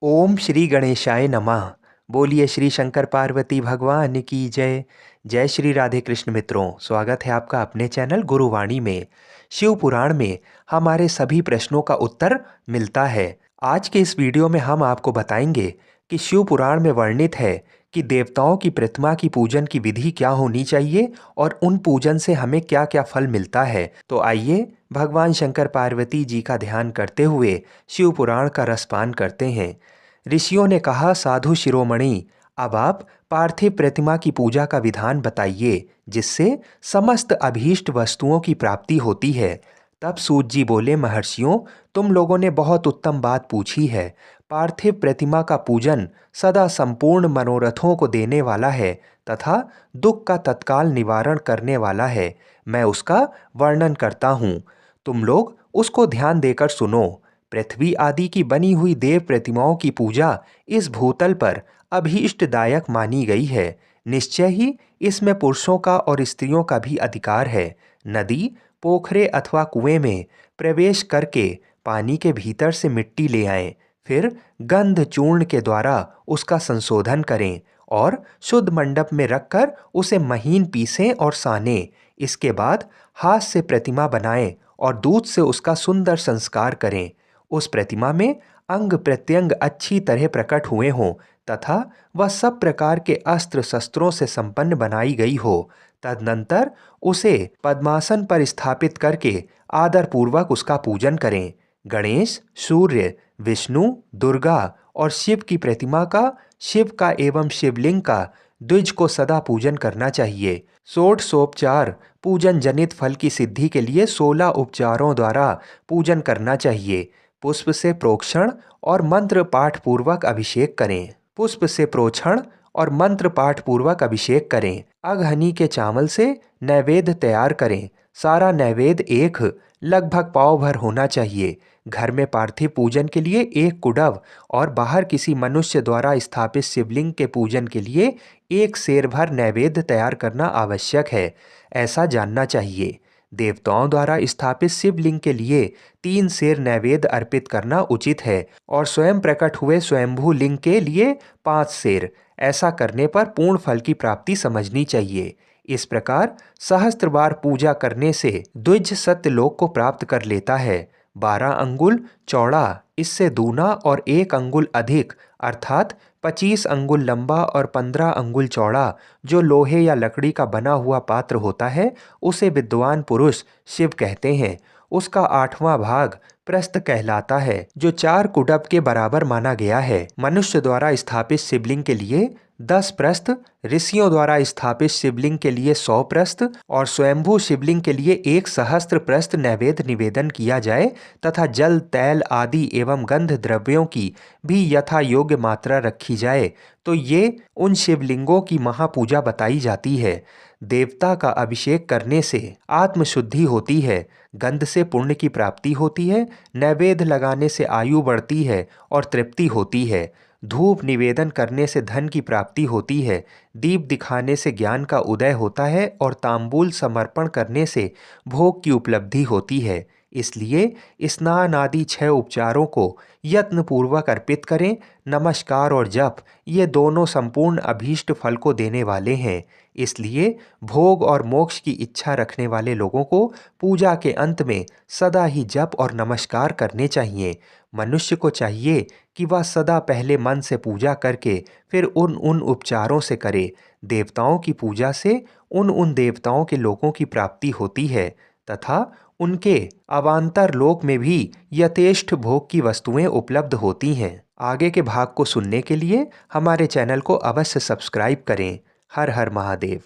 ओम श्री गणेशाय नमः। बोलिए श्री शंकर पार्वती भगवान की जय। जय श्री राधे कृष्ण मित्रों, स्वागत है आपका अपने चैनल गुरुवाणी में। शिव पुराण में हमारे सभी प्रश्नों का उत्तर मिलता है। आज के इस वीडियो में हम आपको बताएंगे कि शिव पुराण में वर्णित है कि देवताओं की प्रतिमा की पूजन की विधि क्या होनी चाहिए और उन पूजन से हमें क्या क्या फल मिलता है। तो आइए भगवान शंकर पार्वती जी का ध्यान करते हुए शिव पुराण का रसपान करते हैं। ऋषियों ने कहा, साधु शिरोमणि, अब आप पार्थिव प्रतिमा की पूजा का विधान बताइए जिससे समस्त अभीष्ट वस्तुओं की प्राप्ति होती है। तब सूत जी बोले, महर्षियों, तुम लोगों ने बहुत उत्तम बात पूछी है। पार्थिव प्रतिमा का पूजन सदा संपूर्ण मनोरथों को देने वाला है तथा दुख का तत्काल निवारण करने वाला है। मैं उसका वर्णन करता हूँ, तुम लोग उसको ध्यान देकर सुनो। पृथ्वी आदि की बनी हुई देव प्रतिमाओं की पूजा इस भूतल पर अभीष्टदायक मानी गई है। निश्चय ही इसमें पुरुषों का और स्त्रियों का भी अधिकार है। नदी, पोखरे अथवा कुएं में प्रवेश करके पानी के भीतर से मिट्टी ले आएं, फिर गंध चूर्ण के द्वारा उसका संशोधन करें और शुद्ध मंडप में रखकर उसे महीन पीसें और सानें। इसके बाद हाथ से प्रतिमा बनाएं और दूध से उसका सुंदर संस्कार करें। उस प्रतिमा में अंग प्रत्यंग अच्छी तरह प्रकट हुए हों तथा वह सब प्रकार के अस्त्र शस्त्रों से संपन्न बनाई गई हो। तदनंतर उसे पद्मासन पर स्थापित करके आदर पूर्वक उसका पूजन करें। गणेश, सूर्य, विष्णु, दुर्गा और शिव की प्रतिमा का, शिव का एवं शिवलिंग का द्विज को सदा पूजन करना चाहिए। षोडशोपचार पूजन जनित फल की सिद्धि के लिए 16 उपचारों द्वारा पूजन करना चाहिए। पुष्प से प्रोक्षण और मंत्र पाठ पूर्वक अभिषेक करें। पुष्प से प्रोक्षण और मंत्र पाठ पूर्वक अभिषेक करें। अगहनी के चावल से नैवेद्य तैयार करें। सारा नैवेद्य एक लगभग पाव भर होना चाहिए। घर में पार्थिव पूजन के लिए एक कुडव और बाहर किसी मनुष्य द्वारा स्थापित शिवलिंग के पूजन के लिए एक सेर भर नैवेद्य तैयार करना आवश्यक है, ऐसा जानना चाहिए। देवताओं द्वारा स्थापित शिवलिंग के लिए 3 सेर नैवेद्य अर्पित करना उचित है और स्वयं प्रकट हुए स्वयंभू लिंग के लिए 5 सेर। ऐसा करने पर पूर्ण फल की प्राप्ति समझनी चाहिए। इस प्रकार सहस्त्र बार पूजा करने से द्विज सत्यलोक को प्राप्त कर लेता है। 12 अंगुल चौड़ा, इससे दूना और 1 अंगुल अधिक अर्थात 25 अंगुल लंबा और 15 अंगुल चौड़ा जो लोहे या लकड़ी का बना हुआ पात्र होता है उसे विद्वान पुरुष शिव कहते हैं। उसका 8वां भाग प्रस्थ कहलाता है जो 4 कुडब के बराबर माना गया है। मनुष्य द्वारा स्थापित शिवलिंग के लिए 10 प्रस्थ, ऋषियों द्वारा स्थापित शिवलिंग के लिए 100 प्रस्थ और स्वयंभू शिवलिंग के लिए 1 सहस्त्र प्रस्थ नैवेद्य निवेदन किया जाए तथा जल, तैल आदि एवं गंध द्रव्यों की भी यथा योग्य मात्रा रखी जाए तो ये उन शिवलिंगों की महापूजा बताई जाती है। देवता का अभिषेक करने से आत्मशुद्धि होती है, गंध से पुण्य की प्राप्ति होती है, नैवेद्य लगाने से आयु बढ़ती है और तृप्ति होती है, धूप निवेदन करने से धन की प्राप्ति होती है, दीप दिखाने से ज्ञान का उदय होता है और तांबूल समर्पण करने से भोग की उपलब्धि होती है। इसलिए स्नान आदि 6 उपचारों को यत्नपूर्वक अर्पित करें। नमस्कार और जप ये दोनों संपूर्ण अभीष्ट फल को देने वाले हैं। इसलिए भोग और मोक्ष की इच्छा रखने वाले लोगों को पूजा के अंत में सदा ही जप और नमस्कार करने चाहिए। मनुष्य को चाहिए कि वह सदा पहले मन से पूजा करके फिर उन उपचारों से करे। देवताओं की पूजा से उन देवताओं के लोगों की प्राप्ति होती है तथा उनके अवान्तर लोक में भी यथेष्ट भोग की वस्तुएं उपलब्ध होती हैं। आगे के भाग को सुनने के लिए हमारे चैनल को अवश्य सब्सक्राइब करें। हर हर महादेव।